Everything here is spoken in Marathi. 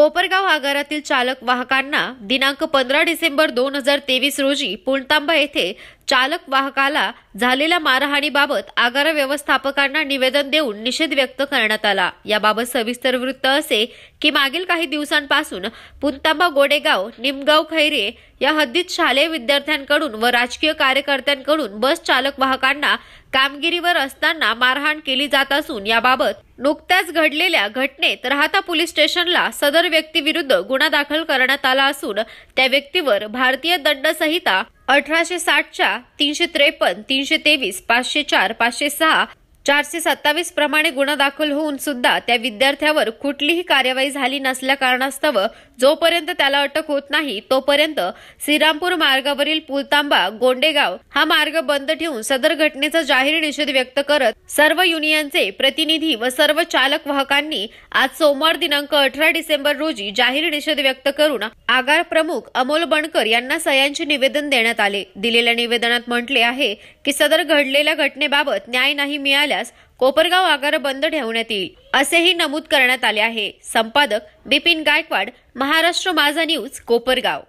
कोपरगाव आगारातील चालक वाहकांना दिनांक 15 डिसेंबर 2023 रोजी पुणतांबा येथे चालक वाहकाला झालेल्या मारहाणीबाबत आगार व्यवस्थापकांना निवेदन देऊन निषेध व्यक्त करण्यात आला। याबाबत सविस्तर वृत्त असे की मागील काही दिवसांपासून पुणतांबा गोडेगाव निमगाव खैरे या हद्दीत शालेय विद्यार्थ्यांकडून व राजकीय कार्यकर्त्यांकडून बस चालक वाहकांना कामगिरीवर असताना मारहाण केली जात असून याबाबत नुकत्याच घडलेल्या घटनेत राहता पोलीस स्टेशनला सदर व्यक्तीविरुद्ध गुन्हा दाखल करण्यात आला असून त्या व्यक्तीवर भारतीय दंड संहिता 1860 च्या 353, 323, 504, 506, 427 प्रमाणे गुन्हा दाखल होऊन सुद्धा त्या विद्यार्थ्यावर कुठलीही कार्यवाही झाली नसल्या कारणास्तव जोपर्यंत त्याला अटक होत नाही तोपर्यंत श्रीरामपूर मार्गावरील पुणतांबा गोंडेगाव हा मार्ग बंद ठेवून सदर घटनेचा जाहीर निषेध व्यक्त करत सर्व युनियनचे प्रतिनिधी व सर्व चालक वाहकांनी आज सोमवार दिनांक 18 डिसेंबर रोजी जाहीर निषेध व्यक्त करून आगार प्रमुख अमोल बनकर यांना सह्यांचे निवेदन देण्यात आले। दिलेल्या निवेदनात म्हटले आहे की सदर घडलेल्या घटनेबाबत न्याय नाही मिळाल्यास कोपरगाव आगार बंद ठेवण्यात येईल असेही नमूद करण्यात आले आहे। संपादक बिपिन गायकवाड, महाराष्ट्र माझा न्यूज, कोपरगाव।